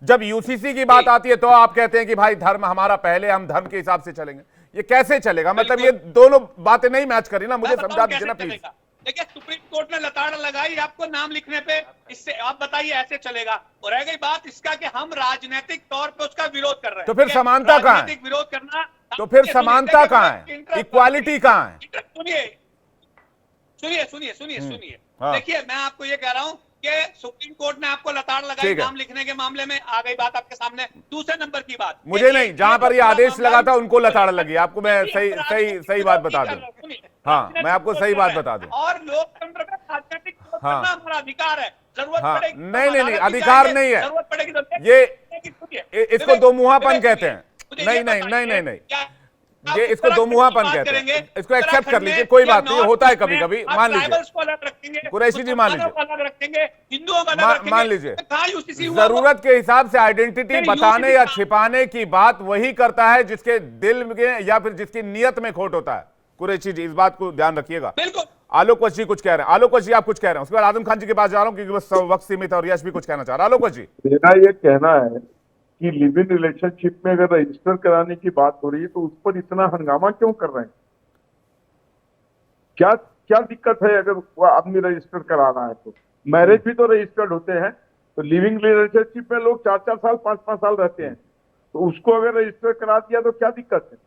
जब यूसीसी की बात आती है तो आप कहते हैं कि भाई धर्म हमारा पहले, हम धर्म के हिसाब से चलेंगे। ये कैसे चलेगा? मतलब ये दोनों बातें नहीं मैच करी ना, मुझे समझा दीजिए ना प्लीज। देखिए, सुप्रीम कोर्ट ने लताड़ लगाई आपको नाम लिखने पे, इससे आप बताइए ऐसे चलेगा? और रह गई बात इसका कि हम राजनीतिक तौर पे उसका विरोध कर रहे हैं, तो फिर समानता कहाँ है? विरोध करना, तो फिर समानता कहाँ है? इक्वालिटी कहाँ है? सुनिए देखिए, मैं आपको ये कह रहा हूँ कि सुप्रीम कोर्ट ने आपको लताड़ लगाई नाम लिखने के मामले में, आ गई बात आपके सामने। दूसरे नंबर की बात, मुझे नहीं, जहां पर ये आदेश लगा था उनको लताड़ लगी। आपको मैं सही बात बता दूं। हाँ, मैं आपको सही बात बता दूं। और लोकतंत्र में राजनीतिक करना हमारा अधिकार है। जरूरत पड़ेगी नहीं, अधिकार नहीं है, जरूरत पड़ेगी तो ये इसको दो मुहापन कहते हैं। नहीं, ये इसको दो मुहापन कहते हैं। इसको एक्सेप्ट कर लीजिए, कोई बात नहीं, होता है कभी कभी, मान लीजिए। कुरैशी जी मान लीजिए, हिंदुओं का मान लीजिए, जरूरत के हिसाब से आइडेंटिटी बताने या छिपाने की बात वही करता है जिसके दिल में या फिर जिसकी नीयत में खोट होता है। कुरैशी जी, इस बात को ध्यान रखिएगा। आलोक वश जी कुछ कह रहे हैं। आलोक वश जी, आप कुछ कह रहे हैं, उसके बाद आजम खान जी के पास जा रहा हूं क्योंकि बस वक्त सीमित है और यश भी कुछ कहना चाह रहा है। आलोक वश जी, मेरा ये कहना है कि लिव इन रिलेशनशिप में अगर रजिस्टर कराने की बात हो रही है तो उस पर इतना हंगामा क्यों कर रहे हैं? क्या दिक्कत है अगर वो आदमी रजिस्टर कराना है तो? मैरिज भी तो रजिस्टर्ड होते हैं। तो लिविंग रिलेशनशिप में लोग 4-4 साल 5-5 साल रहते हैं, तो उसको अगर रजिस्टर करा दिया तो क्या दिक्कत है?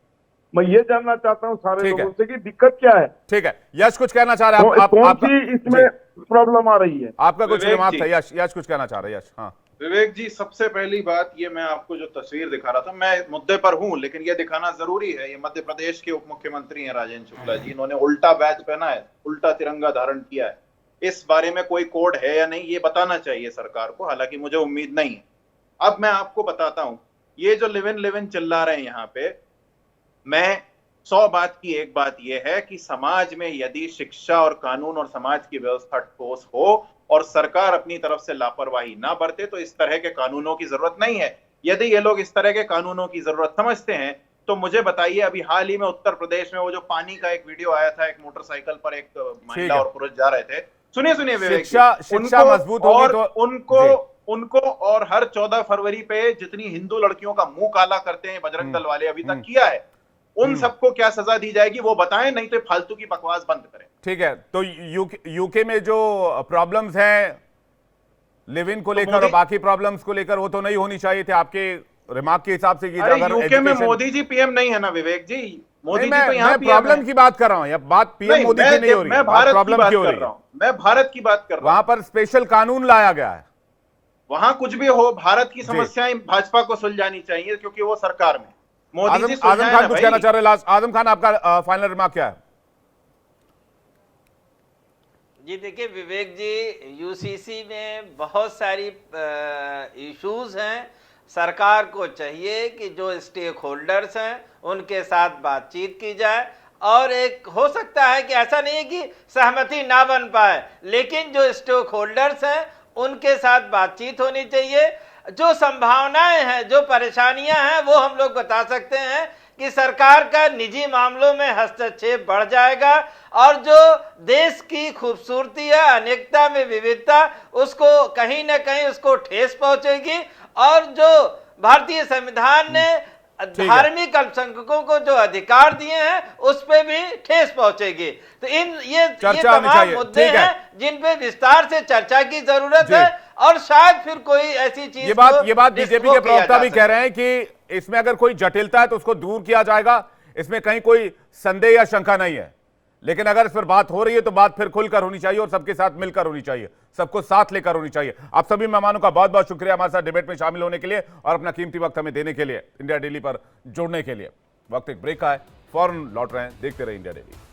मैं ये जानना चाहता हूँ सारे लोगों से कि दिक्कत क्या है। ठीक है, यश कुछ कहना चाह रहे हैं। कौन सी इसमें प्रॉब्लम आ रही है? आपका कुछ रिमार्क था। यश कुछ कहना चाह रहे हैं। यश, हाँ। विवेक जी, सबसे पहली बात, ये मैं आपको जो तस्वीर दिखा रहा था, मैं मुद्दे पर हूं लेकिन ये दिखाना जरूरी है। ये मध्य प्रदेश के उप मुख्यमंत्री हैं राजेंद्र शुक्ला जी, इन्होंने उल्टा बैच पहना है, उल्टा तिरंगा धारण किया है। इस बारे में कोई कोड है या नहीं, ये बताना चाहिए सरकार को, हालांकि मुझे उम्मीद नहीं है। अब मैं आपको बताता हूं, ये जो लिव इन चिल्ला रहे हैं यहाँ पे, मैं 100 बात की एक बात यह है कि समाज में यदि शिक्षा और कानून और समाज की व्यवस्था ठोस हो और सरकार अपनी तरफ से लापरवाही ना बरते तो इस तरह के कानूनों की जरूरत नहीं है। यदि ये लोग इस तरह के कानूनों की जरूरत समझते हैं तो मुझे बताइए, अभी हाल ही में उत्तर प्रदेश में वो जो पानी का एक वीडियो आया था, एक मोटरसाइकिल पर एक महिला और पुरुष जा रहे थे। सुनिए विवेक, शिक्षा मजबूत होगी तो उनको और हर 14 फरवरी पे जितनी हिंदू लड़कियों का मुंह काला करते हैं बजरंग दल वाले अभी तक किया है, उन सबको क्या सजा दी जाएगी वो बताएं, नहीं तो फालतू की बकवास बंद करें। ठीक है, तो यूके में जो प्रॉब्लम्स हैं लिव इन को लेकर और बाकी प्रॉब्लम्स को लेकर, वो तो नहीं होनी चाहिए थे आपके रिमार्क के हिसाब से। यूके में मोदी जी पीएम नहीं है ना विवेक जी, मोदी जी तो यहाँ प्रॉब्लम की बात कर रहा हूँ, या बात पीएम मोदी की नहीं हो रही है, प्रॉब्लम की हो रही है। मैं भारत की बात कर रहा हूँ। वहां पर स्पेशल कानून लाया गया है। वहां कुछ भी हो, भारत की समस्याएं भाजपा को सुलझानी चाहिए क्योंकि वो सरकार में। मोदी जी आजम खान कुछ कहना चाह रहे हैं। आजम खान, आपका फाइनल रिमार्क क्या है? जी देखिए विवेक जी, यूसीसी में बहुत सारी इश्यूज हैं। सरकार को चाहिए कि जो स्टेक होल्डर्स हैं उनके साथ बातचीत की जाए, और एक हो सकता है कि ऐसा नहीं है कि सहमति ना बन पाए, लेकिन जो स्टेक होल्डर्स हैं उनके साथ बातचीत होनी चाहिए। जो संभावनाएं हैं, जो परेशानियां हैं, वो हम लोग बता सकते हैं कि सरकार का निजी मामलों में हस्तक्षेप बढ़ जाएगा और जो देश की खूबसूरती है, अनेकता में विविधता, उसको कहीं ना कहीं उसको ठेस पहुंचेगी, और जो भारतीय संविधान ने धार्मिक अल्पसंख्यकों को जो अधिकार दिए हैं उस पे भी ठेस पहुंचेगी। तो ये तमाम मुद्दे हैं जिन पे विस्तार से चर्चा की जरूरत है, और शायद फिर कोई ऐसी चीज, ये बात बीजेपी के प्रवक्ता भी कह रहे हैं कि इसमें अगर कोई जटिलता है तो उसको दूर किया जाएगा, इसमें कहीं कोई संदेह या शंका नहीं है। लेकिन अगर इस पर बात हो रही है तो बात फिर खुलकर होनी चाहिए और सबके साथ मिलकर होनी चाहिए, सबको साथ लेकर होनी चाहिए। आप सभी मेहमानों का बहुत बहुत शुक्रिया हमारे साथ डिबेट में शामिल होने के लिए और अपना कीमती वक्त हमें देने के लिए, इंडिया डेली पर जुड़ने के लिए। वक्त एक ब्रेक का है, फौरन लौट रहे हैं, देखते रहे इंडिया डेली।